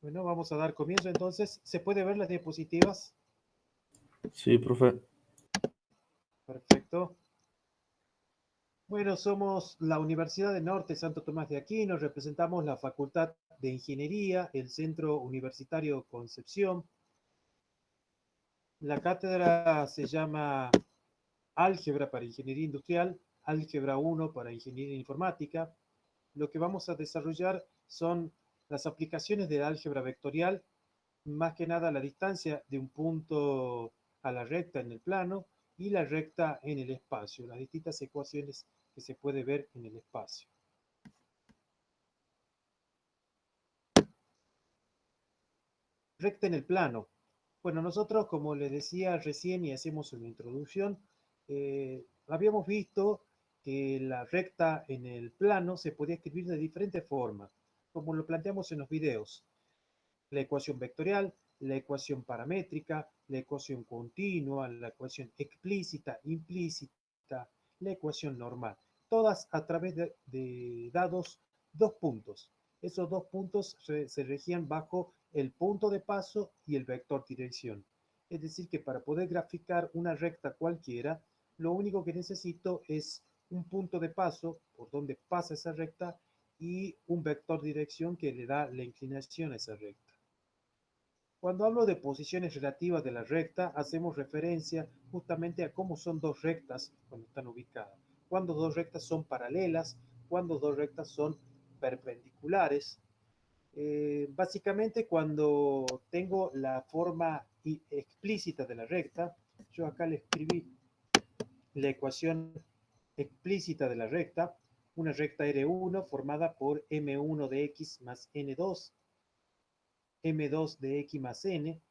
Bueno, vamos a dar comienzo entonces. ¿Se puede ver las diapositivas? Sí, profe. Perfecto. Bueno, somos la Universidad del Norte Santo Tomás de Aquino, representamos la Facultad de Ingeniería, el Centro Universitario Concepción. La cátedra se llama Álgebra para Ingeniería Industrial, Álgebra 1 para Ingeniería Informática. Lo que vamos a desarrollar son las aplicaciones del álgebra vectorial, más que nada la distancia de un punto a la recta en el plano y la recta en el espacio, las distintas ecuaciones que se puede ver en el espacio. Recta en el plano. Bueno, nosotros, como les decía recién y hacemos una introducción, habíamos visto que la recta en el plano se podía escribir de diferentes formas, como lo planteamos en los videos. La ecuación vectorial, la ecuación paramétrica, la ecuación continua, la ecuación explícita, implícita, la ecuación normal. Todas a través de dados dos puntos. Esos dos puntos se regían bajo el punto de paso y el vector dirección. Es decir, que para poder graficar una recta cualquiera, lo único que necesito es un punto de paso por donde pasa esa recta y un vector dirección que le da la inclinación a esa recta. Cuando hablo de posiciones relativas de la recta, hacemos referencia justamente a cómo son dos rectas cuando están ubicadas. Cuando dos rectas son paralelas, cuando dos rectas son perpendiculares. Básicamente cuando tengo la forma explícita de la recta, yo acá le escribí la ecuación explícita de la recta, una recta R1 formada por M1 de X más N2, M2 de X más N.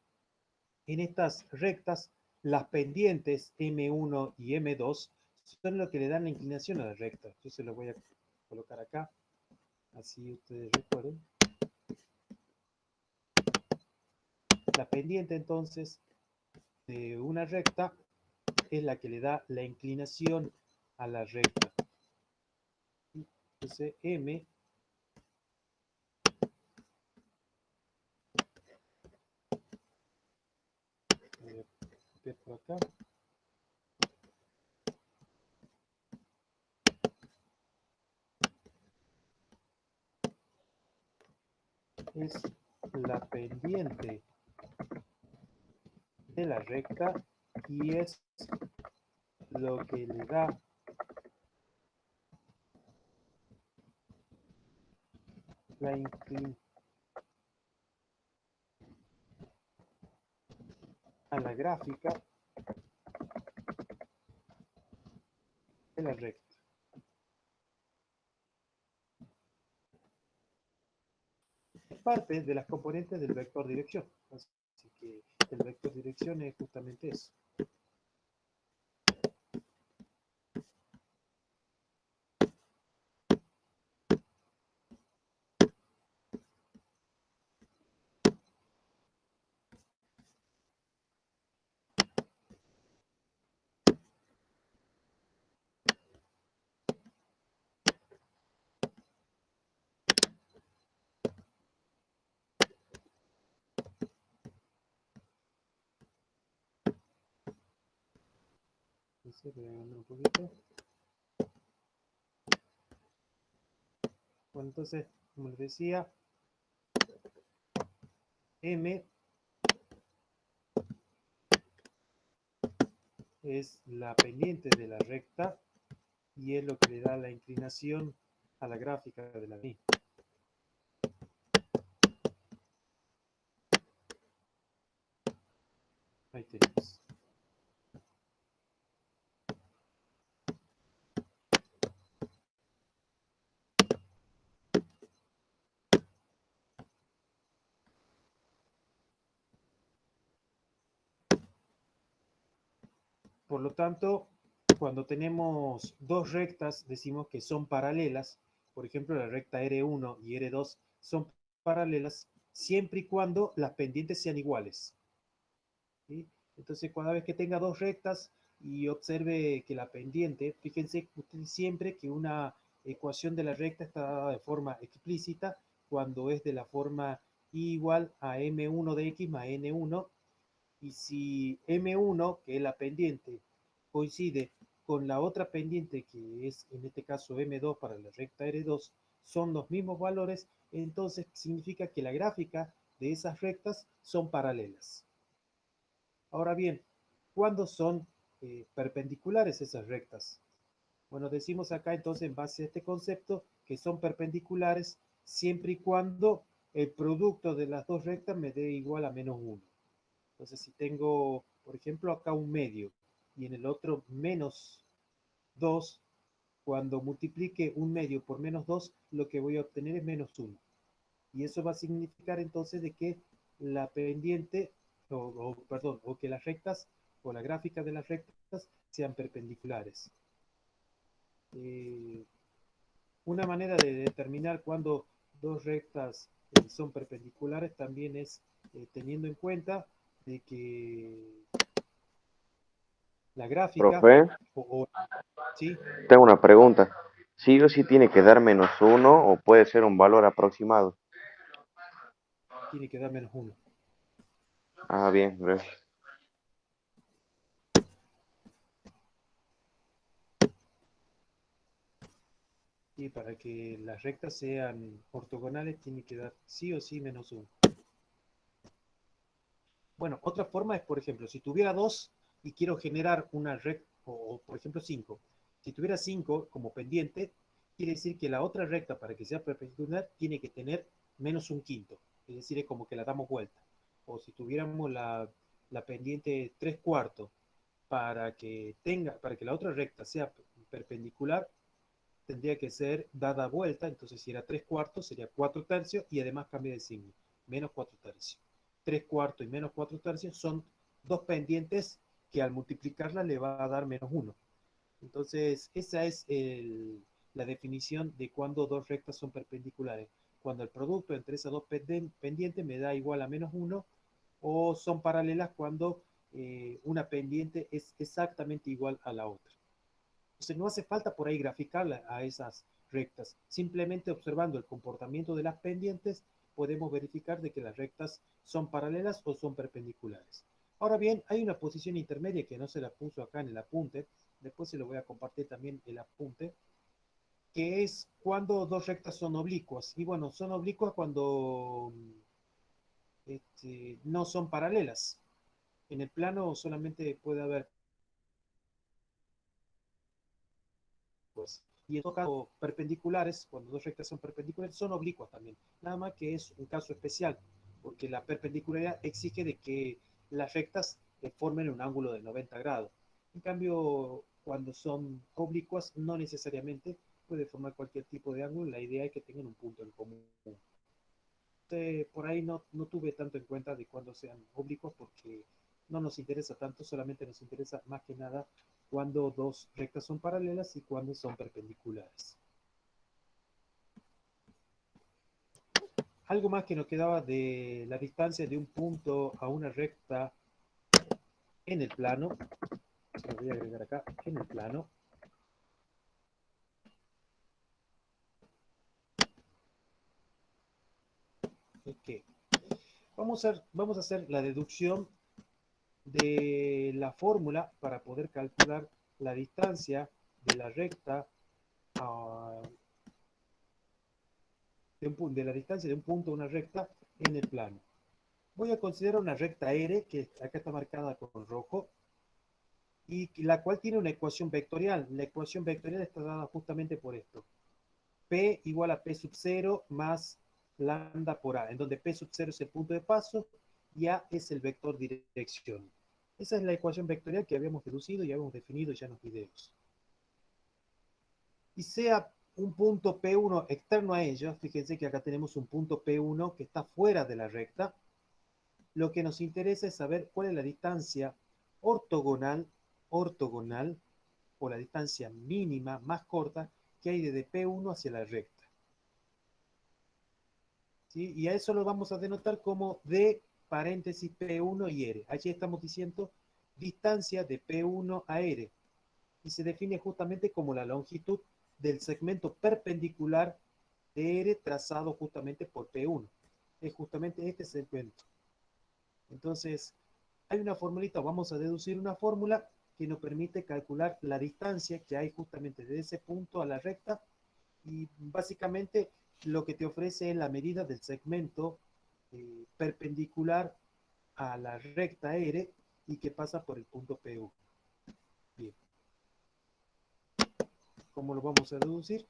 En estas rectas, las pendientes M1 y M2 son lo que le dan la inclinación a la recta. Yo se lo voy a colocar acá, así ustedes recuerden. La pendiente entonces de una recta es la que le da la inclinación a la recta. Entonces M voy a copiar por acá. Es la pendiente de la recta y es lo que le da la inclinación a la gráfica de la recta. Es parte de las componentes del vector dirección. Así que el vector dirección es justamente eso. Entonces, voy a agrandar un poquito. Bueno, entonces, como les decía, M es la pendiente de la recta y es lo que le da la inclinación a la gráfica de la misma. Ahí tenemos. Por lo tanto, cuando tenemos dos rectas, decimos que son paralelas. Por ejemplo, la recta R1 y R2 son paralelas siempre y cuando las pendientes sean iguales. ¿Sí? Entonces, cada vez que tenga dos rectas y observe que la pendiente, fíjense usted siempre que una ecuación de la recta está dada de forma explícita cuando es de la forma igual a M1 de X más N1. Y si M1, que es la pendiente, coincide con la otra pendiente, que es en este caso M2 para la recta R2, son los mismos valores, entonces significa que la gráfica de esas rectas son paralelas. Ahora bien, ¿cuándo son perpendiculares esas rectas? Bueno, decimos acá entonces en base a este concepto que son perpendiculares siempre y cuando el producto de las dos rectas me dé igual a -1. Entonces, si tengo, por ejemplo, acá un medio y en el otro -2, cuando multiplique un medio por -2, lo que voy a obtener es -1. Y eso va a significar entonces de que la pendiente, perdón, o que las rectas, o la gráfica de las rectas sean perpendiculares. Eh, una manera de determinar cuándo dos rectas son perpendiculares también es teniendo en cuenta de que la gráfica, Profe, ¿sí? tengo una pregunta. ¿Sí o sí tiene que dar -1 o puede ser un valor aproximado? Tiene que dar -1. Ah, bien, gracias. Y para que las rectas sean ortogonales tiene que dar sí o sí -1. Bueno, otra forma es, por ejemplo, si tuviera 2 y quiero generar una recta, o por ejemplo 5. Si tuviera 5 como pendiente, quiere decir que la otra recta para que sea perpendicular tiene que tener -1/5. Es decir, es como que la damos vuelta. O si tuviéramos la pendiente 3/4 para que la otra recta sea perpendicular, tendría que ser dada vuelta, entonces si era 3/4 sería 4/3 y además cambia de signo, -4/3. 3/4 y -4/3 son dos pendientes que al multiplicarla le va a dar -1. Entonces esa es la definición de cuando dos rectas son perpendiculares. Cuando el producto entre esas dos pendientes me da igual a -1, o son paralelas cuando una pendiente es exactamente igual a la otra. Entonces no hace falta por ahí graficarla a esas rectas. Simplemente observando el comportamiento de las pendientes podemos verificar de que las rectas son paralelas o son perpendiculares. Ahora bien, hay una posición intermedia que no se la puso acá en el apunte. Después se lo voy a compartir también el apunte, que es cuando dos rectas son oblicuas. Y bueno, son oblicuas cuando no son paralelas. En el plano solamente puede haber pues, y en todo caso, perpendiculares, cuando dos rectas son perpendiculares, son oblicuas también. Nada más que es un caso especial, porque la perpendicularidad exige de que las rectas formen un ángulo de 90 grados. En cambio, cuando son oblicuas, no necesariamente puede formar cualquier tipo de ángulo. La idea es que tengan un punto en común. Por ahí no tuve tanto en cuenta de cuándo sean oblicuos porque no nos interesa tanto, solamente nos interesa más que nada cuando dos rectas son paralelas y cuando son perpendiculares. Algo más que nos quedaba de la distancia de un punto a una recta en el plano, lo voy a agregar acá, en el plano. Okay. Vamos a hacer la deducción de la fórmula para poder calcular la distancia de la recta de la distancia de un punto a una recta en el plano. Voy a considerar una recta R, que acá está marcada con rojo, y la cual tiene una ecuación vectorial. La ecuación vectorial está dada justamente por esto. P igual a P sub 0 más lambda por A, en donde P sub 0 es el punto de paso y A es el vector dirección. Esa es la ecuación vectorial que habíamos deducido y habíamos definido ya en los videos. Y sea un punto P1 externo a ella, fíjense que acá tenemos un punto P1 que está fuera de la recta. Lo que nos interesa es saber cuál es la distancia ortogonal o la distancia mínima más corta que hay desde P1 hacia la recta. ¿Sí? Y a eso lo vamos a denotar como D paréntesis P1 y R. Allí estamos diciendo distancia de P1 a R. Y se define justamente como la longitud del segmento perpendicular de R trazado justamente por P1. es justamente este segmento. Entonces, hay una formulita, vamos a deducir una fórmula que nos permite calcular la distancia que hay justamente de ese punto a la recta y básicamente lo que te ofrece es la medida del segmento perpendicular a la recta R y que pasa por el punto PU. Bien, ¿cómo lo vamos a deducir?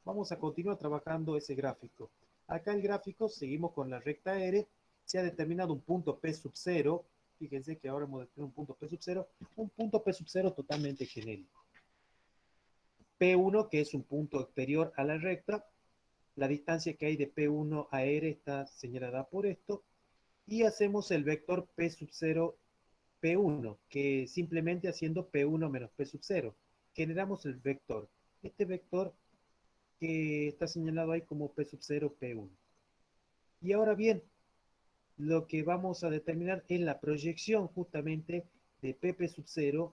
Vamos a continuar trabajando ese gráfico. Acá el gráfico, seguimos con la recta R, se ha determinado un punto P sub 0, fíjense que ahora hemos determinado un punto P sub 0, un punto P sub 0 totalmente genérico. P1, que es un punto exterior a la recta, la distancia que hay de P1 a R está señalada por esto, y hacemos el vector P sub 0 P1, que simplemente haciendo P1 menos P sub 0, generamos el vector. Este vector que está señalado ahí como P sub 0 P1. Y ahora bien, lo que vamos a determinar es la proyección justamente de PP sub 0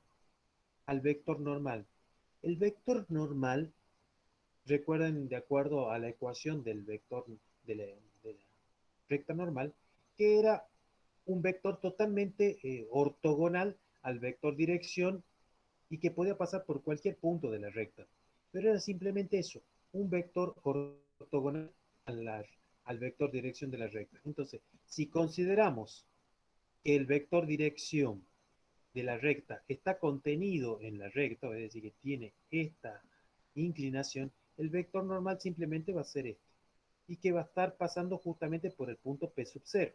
al vector normal. El vector normal, recuerden de acuerdo a la ecuación del vector de la recta normal, que era un vector totalmente ortogonal al vector dirección y que podía pasar por cualquier punto de la recta. Pero era simplemente eso, un vector ortogonal al vector dirección de la recta. Entonces, si consideramos que el vector dirección de la recta está contenido en la recta, es decir, que tiene esta inclinación, el vector normal simplemente va a ser este, y que va a estar pasando justamente por el punto P sub 0.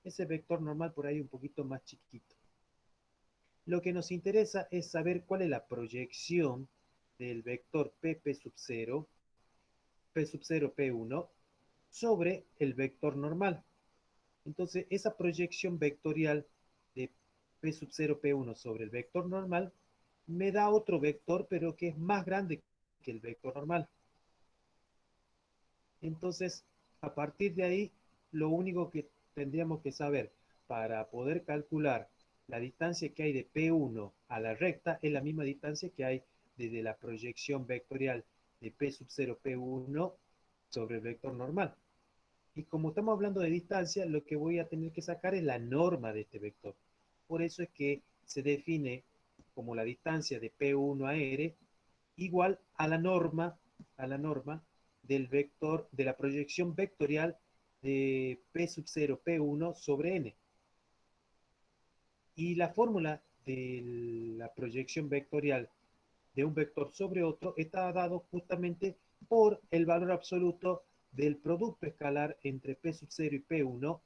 Ese vector normal por ahí un poquito más chiquito. Lo que nos interesa es saber cuál es la proyección del vector P sub 0, P sub 0, P1, sobre el vector normal. Entonces, esa proyección vectorial de P sub 0, P1 sobre el vector normal me da otro vector, pero que es más grande que el vector normal. Entonces, a partir de ahí, lo único que tendríamos que saber para poder calcular la distancia que hay de P1 a la recta es la misma distancia que hay desde la proyección vectorial de P sub 0 P1 sobre el vector normal. Y como estamos hablando de distancia, lo que voy a tener que sacar es la norma de este vector. Por eso es que se define como la distancia de P1 a R igual a la norma del vector, de la proyección vectorial de P sub 0 P1 sobre N. Y la fórmula de la proyección vectorial de un vector sobre otro está dado justamente por el valor absoluto del producto escalar entre P sub 0 y P1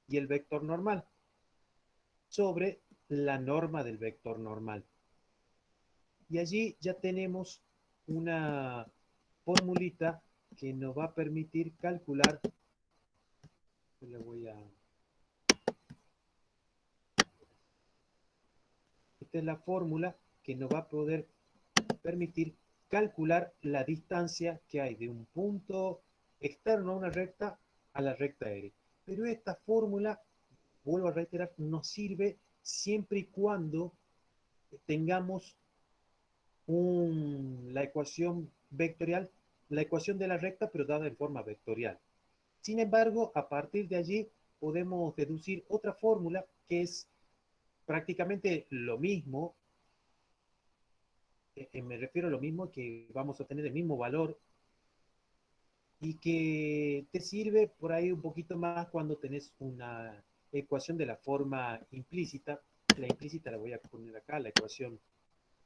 y el vector normal sobre la norma del vector normal. Y allí ya tenemos una formulita que nos va a permitir calcular, le voy a, esta es la fórmula que nos va a poder permitir calcular la distancia que hay de un punto externo a una recta a la recta R. Pero esta fórmula, vuelvo a reiterar, nos sirve siempre y cuando tengamos la ecuación vectorial, la ecuación de la recta, pero dada en forma vectorial. Sin embargo, a partir de allí podemos deducir otra fórmula que es prácticamente lo mismo, me refiero a lo mismo, que vamos a tener el mismo valor y que te sirve por ahí un poquito más cuando tenés una ecuación de la forma implícita. La implícita la voy a poner acá, la ecuación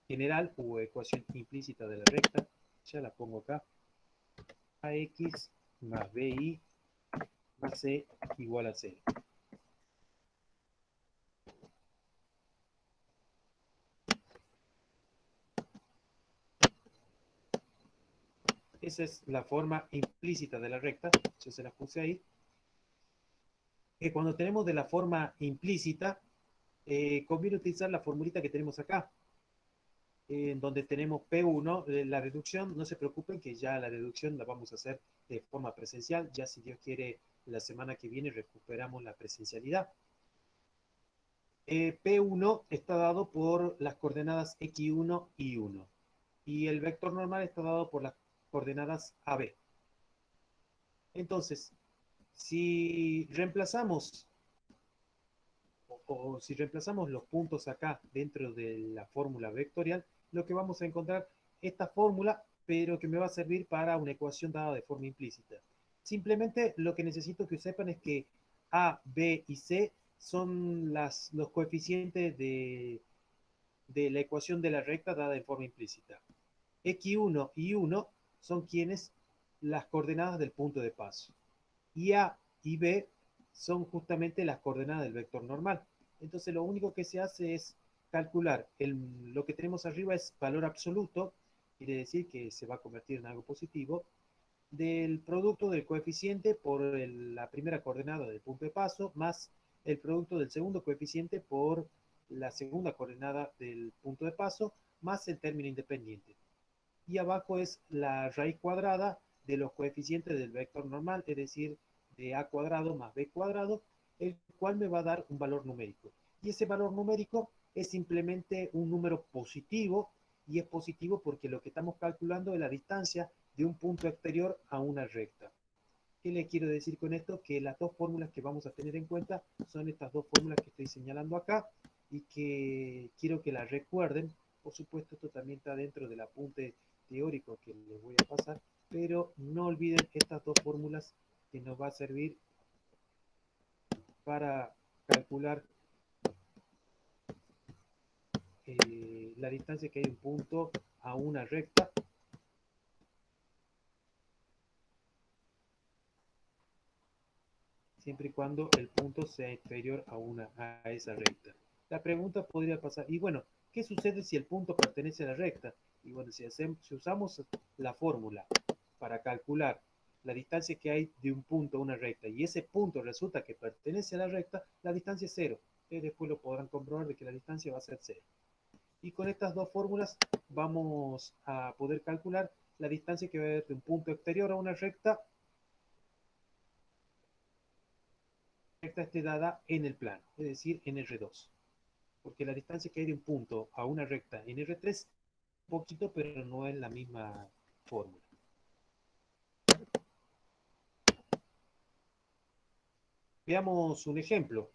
general o ecuación implícita de la recta. Ya la pongo acá. AX más BI más C igual a 0. Esa es la forma implícita de la recta. Yo se la puse ahí. Cuando tenemos de la forma implícita, conviene utilizar la formulita que tenemos acá, en donde tenemos P1, la deducción. No se preocupen que ya la deducción la vamos a hacer de forma presencial. Ya si Dios quiere, la semana que viene recuperamos la presencialidad. P1 está dado por las coordenadas X1 y 1. Y el vector normal está dado por las coordenadas AB. Entonces, Si reemplazamos o si reemplazamos los puntos acá dentro de la fórmula vectorial, lo que vamos a encontrar esta fórmula, pero que me va a servir para una ecuación dada de forma implícita. Simplemente lo que necesito que sepan es que A, B y C son los coeficientes de la ecuación de la recta dada de forma implícita. X1 y 1 son quienes las coordenadas del punto de paso. Y A y B son justamente las coordenadas del vector normal. Entonces lo único que se hace es calcular, lo que tenemos arriba es valor absoluto, quiere decir que se va a convertir en algo positivo, del producto del coeficiente por la primera coordenada del punto de paso, más el producto del segundo coeficiente por la segunda coordenada del punto de paso, más el término independiente. Y abajo es la raíz cuadrada de los coeficientes del vector normal, es decir, de a cuadrado más b cuadrado, el cual me va a dar un valor numérico. Y ese valor numérico es simplemente un número positivo, y es positivo porque lo que estamos calculando es la distancia de un punto exterior a una recta. ¿Qué le quiero decir con esto? Que las dos fórmulas que vamos a tener en cuenta son estas dos fórmulas que estoy señalando acá y que quiero que las recuerden. Por supuesto, esto también está dentro del apunte teórico que les voy a pasar, pero no olviden estas dos fórmulas que nos va a servir para calcular la distancia que hay de un punto a una recta. Siempre y cuando el punto sea inferior a esa recta. La pregunta podría pasar, y bueno, ¿qué sucede si el punto pertenece a la recta? Y bueno, si usamos la fórmula para calcular la distancia que hay de un punto a una recta, y ese punto resulta que pertenece a la recta, la distancia es cero. Después lo podrán comprobar de que la distancia va a ser cero. Y con estas dos fórmulas vamos a poder calcular la distancia que va a haber de un punto exterior a una recta esté dada en el plano, es decir, en R2. Porque la distancia que hay de un punto a una recta en R3 un poquito, pero no es la misma fórmula. Veamos un ejemplo.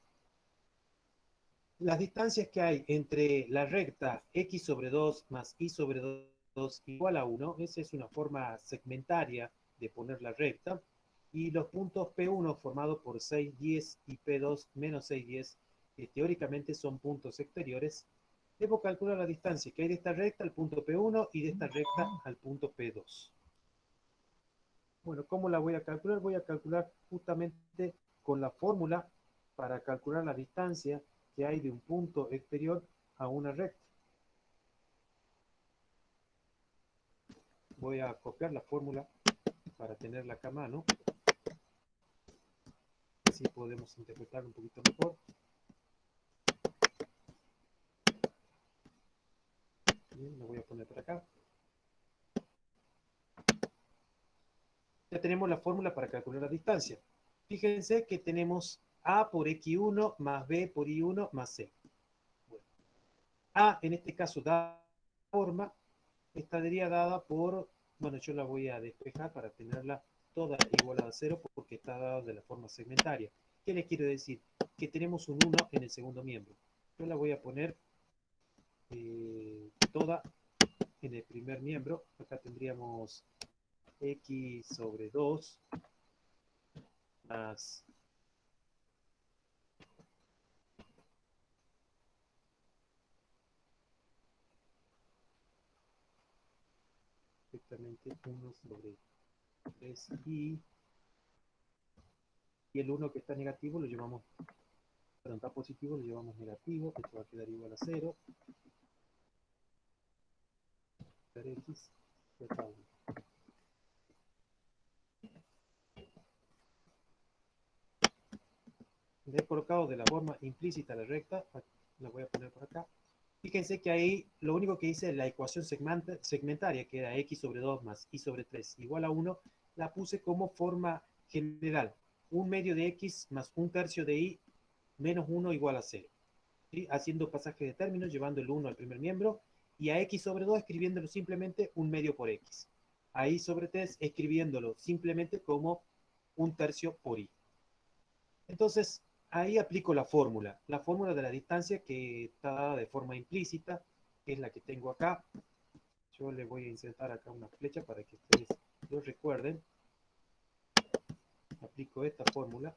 Las distancias que hay entre la recta x sobre 2 más y sobre 2 igual a 1, esa es una forma segmentaria de poner la recta, y los puntos P1 formados por 6, 10 y P2 menos 6, 10, que teóricamente son puntos exteriores, debo calcular la distancia que hay de esta recta al punto P1 y de esta recta al punto P2. Bueno, ¿cómo la voy a calcular? Voy a calcular justamente con la fórmula para calcular la distancia que hay de un punto exterior a una recta. Voy a copiar la fórmula para tenerla acá a mano. Así podemos interpretarlo un poquito mejor. Bien, lo voy a poner por acá. Ya tenemos la fórmula para calcular la distancia. Fíjense que tenemos A por X1 más B por Y1 más C. Bueno, A en este caso da forma, estaría dada por, bueno, yo la voy a despejar para tenerla toda igualada a 0 porque está dada de la forma segmentaria. ¿Qué les quiero decir? Que tenemos un 1 en el segundo miembro. Yo la voy a poner toda en el primer miembro. Acá tendríamos x sobre 2 más perfectamente 1 sobre 3i, y el 1 que está negativo lo llevamos, perdón, está positivo lo llevamos negativo, esto va a quedar igual a 0. X está 1. Le he colocado de la forma implícita la recta, la voy a poner por acá. Fíjense que ahí lo único que hice es la ecuación segmentaria, que era x sobre 2 más y sobre 3 igual a 1, la puse como forma general. 1 medio de x más 1 tercio de y menos 1 igual a 0. ¿Sí? Haciendo pasaje de términos, llevando el 1 al primer miembro, y a x sobre 2 escribiéndolo simplemente 1 medio por x. A y sobre 3 escribiéndolo simplemente como 1 tercio por y. Entonces, ahí aplico la fórmula de la distancia que está dada de forma implícita, que es la que tengo acá. Yo le voy a insertar acá una flecha para que ustedes lo recuerden. Aplico esta fórmula.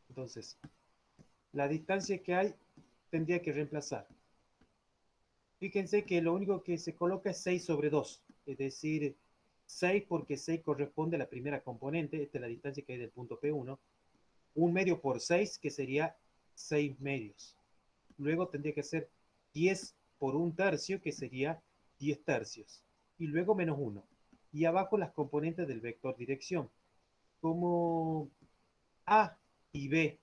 Entonces, la distancia que hay tendría que reemplazar. Fíjense que lo único que se coloca es 6 sobre 2, es decir, 6 porque 6 corresponde a la primera componente, esta es la distancia que hay del punto P1, un medio por 6, que sería 6 medios. Luego tendría que ser 10 por un tercio, que sería 10 tercios. Y luego menos 1. Y abajo las componentes del vector dirección. Como A y B,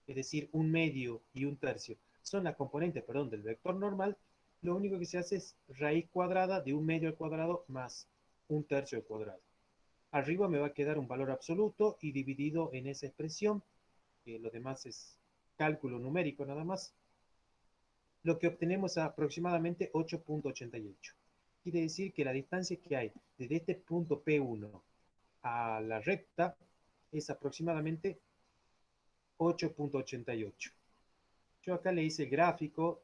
es decir, un medio y un tercio, son las componentes, perdón, del vector normal, lo único que se hace es raíz cuadrada de un medio al cuadrado más un tercio al cuadrado. Arriba me va a quedar un valor absoluto y dividido en esa expresión, que lo demás es cálculo numérico nada más, lo que obtenemos es aproximadamente 8.88. Quiere decir que la distancia que hay desde este punto P1 a la recta es aproximadamente 8.88. Yo acá le hice el gráfico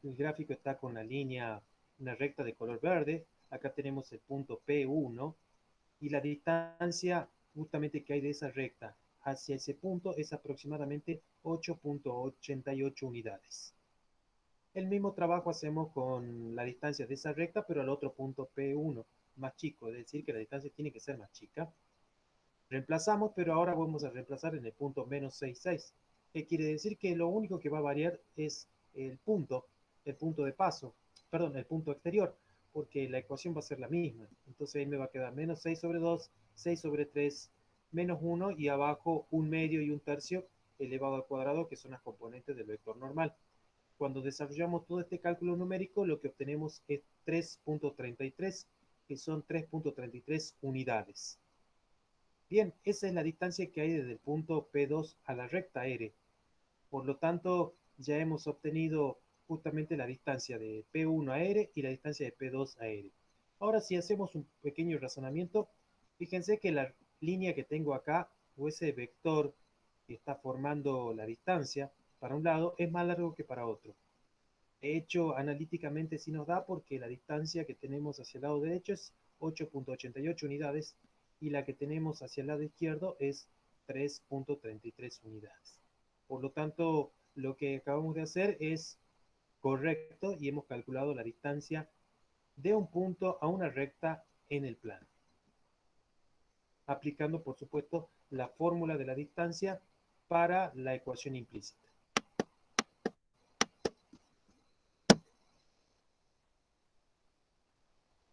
está con la línea, una recta de color verde, acá tenemos el punto P1 y la distancia justamente que hay de esa recta hacia ese punto es aproximadamente 8.88 unidades. El mismo trabajo hacemos con la distancia de esa recta, pero al otro punto P1 más chico, es decir, que la distancia tiene que ser más chica. Reemplazamos, pero ahora vamos a reemplazar en el punto menos 66, que quiere decir que lo único que va a variar es el punto de paso, perdón, el punto exterior, porque la ecuación va a ser la misma. Entonces ahí me va a quedar menos 6 sobre 2, 6 sobre 3, menos 1 y abajo un medio y un tercio elevado al cuadrado, que son las componentes del vector normal. Cuando desarrollamos todo este cálculo numérico, lo que obtenemos es 3.33, que son 3.33 unidades. Bien, esa es la distancia que hay desde el punto P2 a la recta R. Por lo tanto, ya hemos obtenido justamente la distancia de P1 a R y la distancia de P2 a R. Ahora, si hacemos un pequeño razonamiento, fíjense que la línea que tengo acá, o ese vector que está formando la distancia para un lado, es más largo que para otro. De hecho, analíticamente sí nos da porque la distancia que tenemos hacia el lado derecho es 8.88 unidades y la que tenemos hacia el lado izquierdo es 3.33 unidades. Por lo tanto, lo que acabamos de hacer es correcto y hemos calculado la distancia de un punto a una recta en el plano, aplicando, por supuesto, la fórmula de la distancia para la ecuación implícita.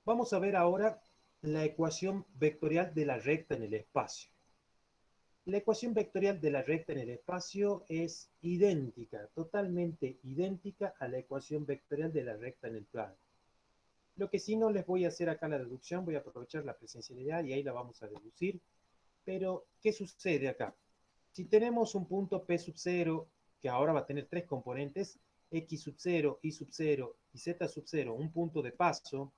Vamos a ver ahora la ecuación vectorial de la recta en el espacio. La ecuación vectorial de la recta en el espacio es idéntica, totalmente idéntica a la ecuación vectorial de la recta en el plano. Lo que sí no les voy a hacer acá la deducción, voy a aprovechar la presencialidad y ahí la vamos a deducir. Pero, ¿qué sucede acá? Si tenemos un punto P sub 0, que ahora va a tener tres componentes, X sub 0, Y sub 0 y Z sub 0, un punto de paso,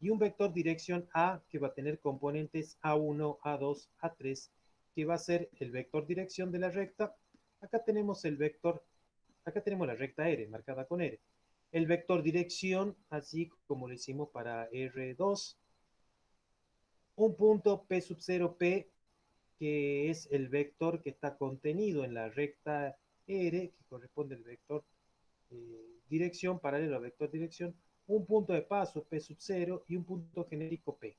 y un vector dirección A que va a tener componentes A1, A2, A3, que va a ser el vector dirección de la recta. Acá tenemos el vector, acá tenemos la recta R marcada con R. El vector dirección, así como lo hicimos para R2, un punto P sub 0P, que es el vector que está contenido en la recta R, que corresponde al vector dirección, paralelo al vector dirección, un punto de paso P sub 0 y un punto genérico P.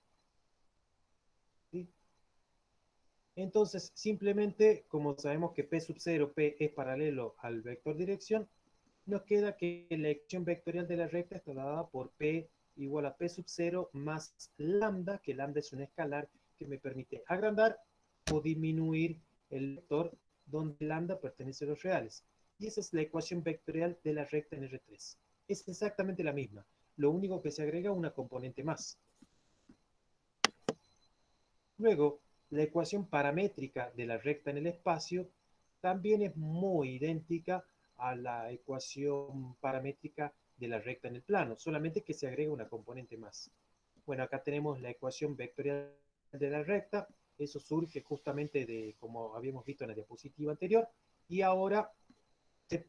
¿Sí? Entonces, simplemente, como sabemos que P sub 0, P es paralelo al vector dirección, nos queda que la ecuación vectorial de la recta está dada por P igual a P sub 0 más lambda, que lambda es un escalar que me permite agrandar o disminuir el vector donde lambda pertenece a los reales. Y esa es la ecuación vectorial de la recta en R3. Es exactamente la misma. Lo único que se agrega una componente más. Luego, la ecuación paramétrica de la recta en el espacio también es muy idéntica a la ecuación paramétrica de la recta en el plano, solamente que se agrega una componente más. Bueno, acá tenemos la ecuación vectorial de la recta, eso surge justamente de, como habíamos visto en la diapositiva anterior, y ahora,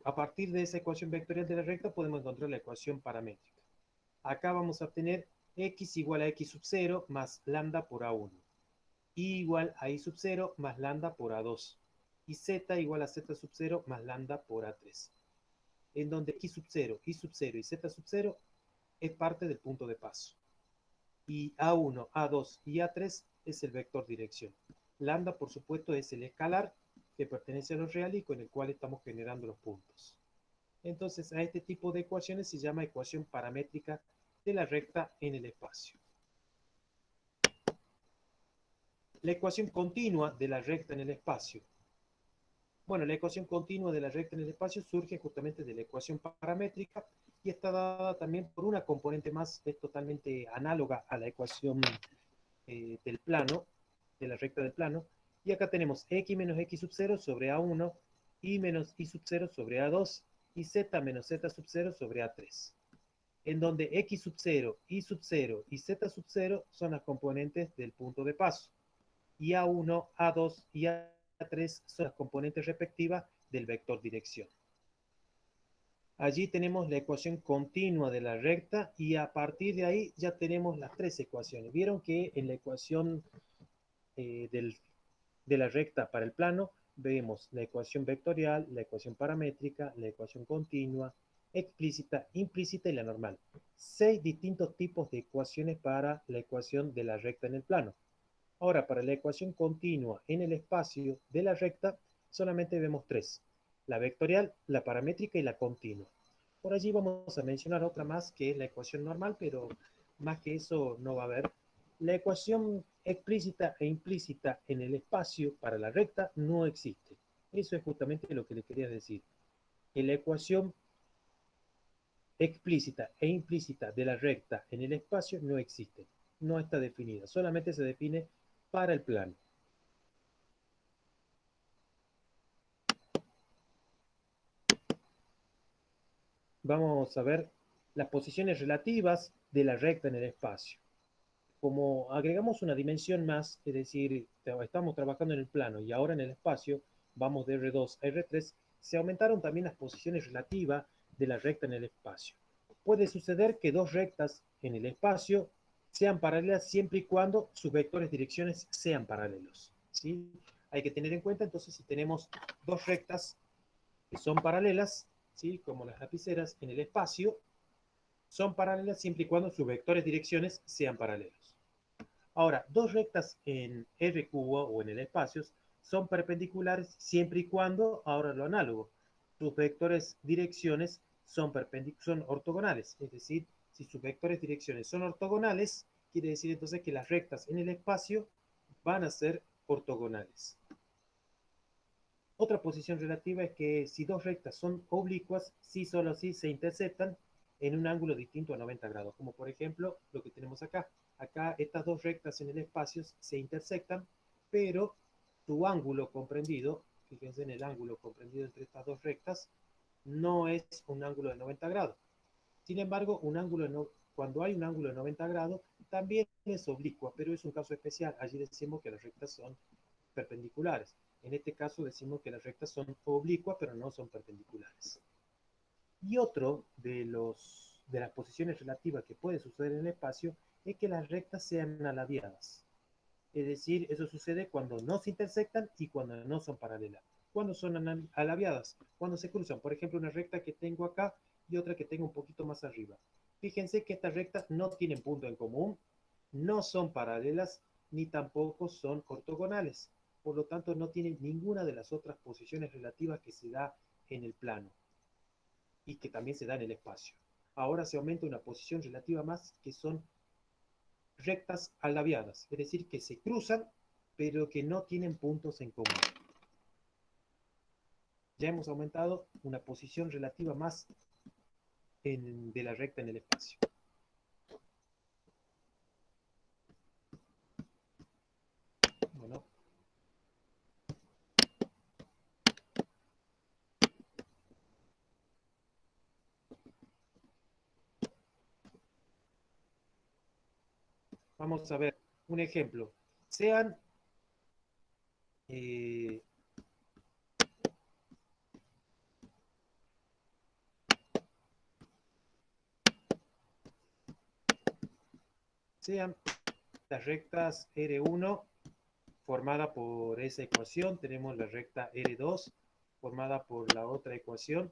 a partir de esa ecuación vectorial de la recta, podemos encontrar la ecuación paramétrica. Acá vamos a obtener x igual a x sub 0 más lambda por a1, y igual a y sub 0 más lambda por a2, y z igual a z sub 0 más lambda por a3, en donde x sub 0, y sub 0 y z sub 0 es parte del punto de paso. Y A1, A2 y A3 es el vector dirección. Lambda, por supuesto, es el escalar que pertenece a los reales y con el cual estamos generando los puntos. Entonces, a este tipo de ecuaciones se llama ecuación paramétrica de la recta en el espacio. La ecuación continua de la recta en el espacio. Bueno, la ecuación continua de la recta en el espacio surge justamente de la ecuación paramétrica y está dada también por una componente más, es totalmente análoga a la ecuación del plano, de la recta del plano, y acá tenemos x menos x sub 0 sobre a1, y menos y sub 0 sobre a2, y z menos z sub 0 sobre a3, en donde x sub 0, y sub 0 y z sub 0 son las componentes del punto de paso, y a1, a2 y a3 son las componentes respectivas del vector dirección. Allí tenemos la ecuación continua de la recta y a partir de ahí ya tenemos las tres ecuaciones. Vieron que en la ecuación de la recta para el plano vemos la ecuación vectorial, la ecuación paramétrica, la ecuación continua, explícita, implícita y la normal. 6 distintos tipos de ecuaciones para la ecuación de la recta en el plano. Ahora, para la ecuación continua en el espacio de la recta, solamente vemos 3. La vectorial, la paramétrica y la continua. Por allí vamos a mencionar otra más que es la ecuación normal, pero más que eso no va a haber. La ecuación explícita e implícita en el espacio para la recta no existe. Eso es justamente lo que le quería decir. Que la ecuación explícita e implícita de la recta en el espacio no existe. No está definida. Solamente se define para el plano. Vamos a ver las posiciones relativas de la recta en el espacio. Como agregamos una dimensión más, es decir, estamos trabajando en el plano y ahora en el espacio, vamos de R2 a R3, se aumentaron también las posiciones relativas de la recta en el espacio. Puede suceder que dos rectas en el espacio sean paralelas siempre y cuando sus vectores direcciones sean paralelos, ¿sí? Hay que tener en cuenta entonces si tenemos dos rectas que son paralelas, ¿sí? Como las lapiceras en el espacio, son paralelas siempre y cuando sus vectores direcciones sean paralelos. Ahora, dos rectas en R cubo o en el espacio son perpendiculares siempre y cuando, ahora lo análogo, sus vectores direcciones son ortogonales. Es decir, si sus vectores direcciones son ortogonales, quiere decir entonces que las rectas en el espacio van a ser ortogonales. Otra posición relativa es que si dos rectas son oblicuas, sí solo sí se interceptan en un ángulo distinto a 90 grados, como por ejemplo lo que tenemos acá. Acá estas dos rectas en el espacio se intersectan, pero su ángulo comprendido, fíjense en el ángulo comprendido entre estas dos rectas, no es un ángulo de 90 grados. Sin embargo, cuando hay un ángulo de 90 grados, también es oblicua, pero es un caso especial. Allí decimos que las rectas son perpendiculares. En este caso decimos que las rectas son oblicuas, pero no son perpendiculares. Y otro de las posiciones relativas que puede suceder en el espacio es que las rectas sean alabiadas. Es decir, eso sucede cuando no se intersectan y cuando no son paralelas. ¿Cuándo son alabiadas? Cuando se cruzan. Por ejemplo, una recta que tengo acá y otra que tengo un poquito más arriba. Fíjense que estas rectas no tienen punto en común, no son paralelas, ni tampoco son ortogonales. Por lo tanto, no tienen ninguna de las otras posiciones relativas que se da en el plano y que también se da en el espacio. Ahora se aumenta una posición relativa más que son rectas alabiadas, es decir, que se cruzan, pero que no tienen puntos en común. Ya hemos aumentado una posición relativa más de la recta en el espacio. Bueno. Vamos a ver un ejemplo. Sean eh, sean las rectas R1 formada por esa ecuación, tenemos la recta R2 formada por la otra ecuación.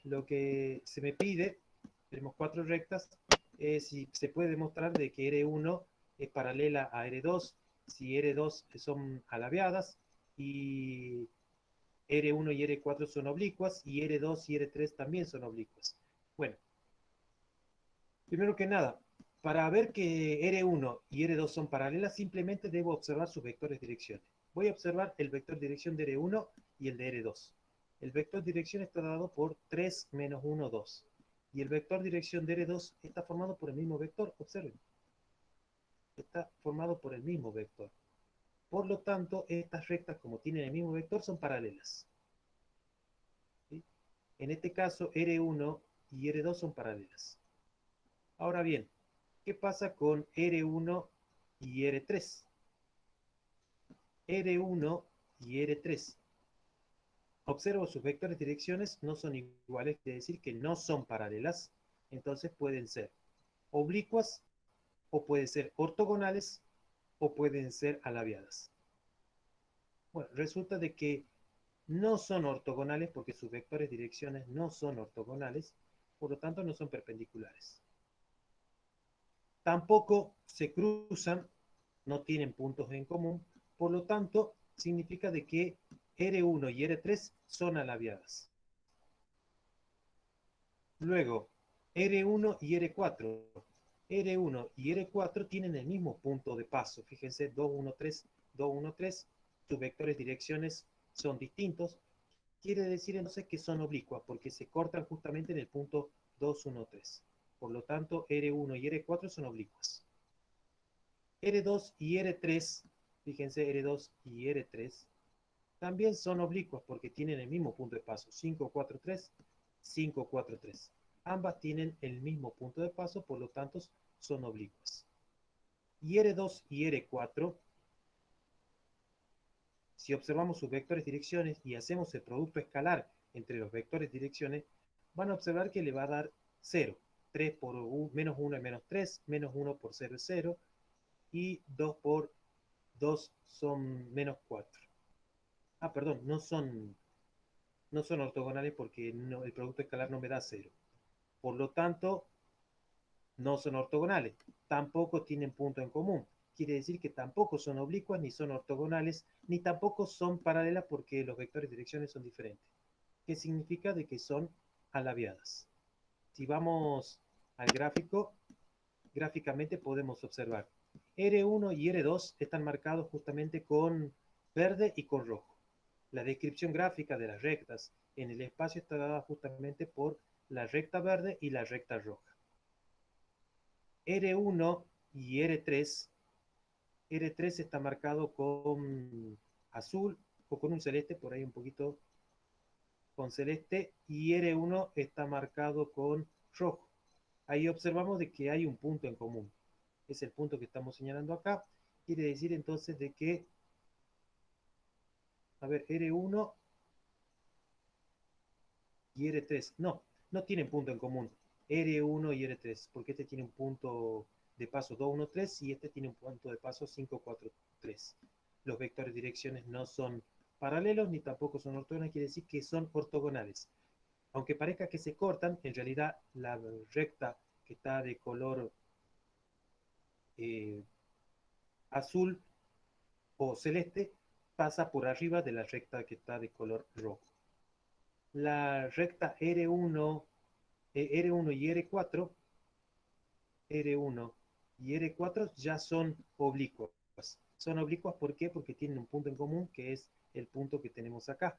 Lo que se me pide, tenemos 4 rectas, es si se puede demostrar de que R1 es paralela a R2, si R2 son alabeadas y R1 y R4 son oblicuas y R2 y R3 también son oblicuas. Bueno, primero que nada, para ver que R1 y R2 son paralelas, simplemente debo observar sus vectores direcciones. Voy a observar el vector dirección de R1 y el de R2. El vector dirección está dado por 3 menos 1, 2. Y el vector dirección de R2 está formado por el mismo vector. Observen. Está formado por el mismo vector. Por lo tanto, estas rectas, como tienen el mismo vector, son paralelas. ¿Sí? En este caso, R1 y R2 son paralelas. Ahora bien, ¿qué pasa con R1 y R3? R1 y R3. Observo sus vectores direcciones, no son iguales, quiere decir que no son paralelas. Entonces pueden ser oblicuas, o pueden ser ortogonales, o pueden ser alabeadas. Bueno, resulta de que no son ortogonales porque sus vectores direcciones no son ortogonales, por lo tanto no son perpendiculares. Tampoco se cruzan, no tienen puntos en común, por lo tanto significa de que R1 y R3 son alabeadas. Luego, R1 y R4. R1 y R4 tienen el mismo punto de paso. Fíjense, 2, 1, 3, 2, 1, 3. Sus vectores direcciones son distintos. Quiere decir entonces que son oblicuas porque se cortan justamente en el punto 2, 1, 3. Por lo tanto, R1 y R4 son oblicuas. R2 y R3, fíjense, R2 y R3, también son oblicuas porque tienen el mismo punto de paso, 5, 4, 3, 5, 4, 3. Ambas tienen el mismo punto de paso, por lo tanto son oblicuas. Y R2 y R4, si observamos sus vectores direcciones y hacemos el producto escalar entre los vectores direcciones, van a observar que le va a dar 0. 3 por menos 1 es menos 3, menos 1 por 0 es 0, y 2 por 2 son menos 4. Ah, perdón, no son ortogonales porque no, el producto escalar no me da 0. Por lo tanto, no son ortogonales. Tampoco tienen punto en común. Quiere decir que tampoco son oblicuas, ni son ortogonales, ni tampoco son paralelas porque los vectores de direcciones son diferentes. ¿Qué significa? De que son alabeadas. Si vamos al gráfico, gráficamente podemos observar R1 y R2 están marcados justamente con verde y con rojo. La descripción gráfica de las rectas en el espacio está dada justamente por la recta verde y la recta roja. R1 y R3, R3 está marcado con azul o con un celeste, por ahí un poquito con celeste, y R1 está marcado con rojo. Ahí observamos de que hay un punto en común. Es el punto que estamos señalando acá. Quiere decir entonces de que, a ver, R1 y R3. No, no tienen punto en común. R1 y R3, porque este tiene un punto de paso 2, 1, 3 y este tiene un punto de paso 5, 4, 3. Los vectores de direcciones no son paralelos ni tampoco son ortogonales, quiere decir que son ortogonales. Aunque parezca que se cortan, en realidad la recta que está de color eh, azul o celeste pasa por arriba de la recta que está de color rojo. La recta R1 y R4, R1 y R4 ya son oblicuas. Son oblicuas, ¿por qué? Porque tienen un punto en común, que es el punto que tenemos acá.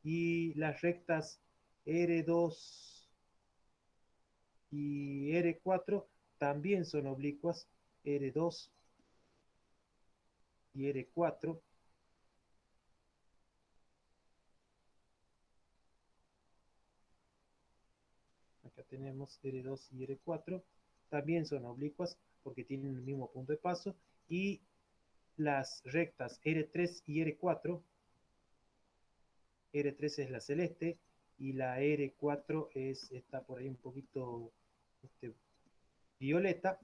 Y las rectas R2 y R4 también son oblicuas, R2 y R4. Acá tenemos R2 y R4. también son oblicuas porque tienen el mismo punto de paso, y las rectas R3 y R4, R3 es la celeste y la R4 está por ahí un poquito violeta,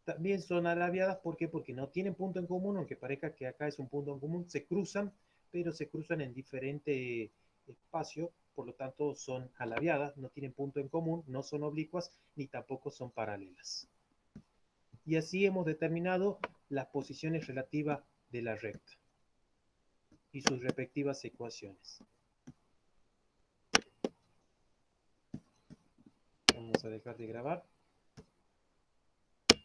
también son alabiadas. ¿Por qué? Porque no tienen punto en común, aunque parezca que acá es un punto en común, se cruzan, pero se cruzan en diferente espacio, por lo tanto son alabiadas, no tienen punto en común, no son oblicuas, ni tampoco son paralelas. Y así hemos determinado las posiciones relativas de la recta y sus respectivas ecuaciones. Vamos a dejar de grabar.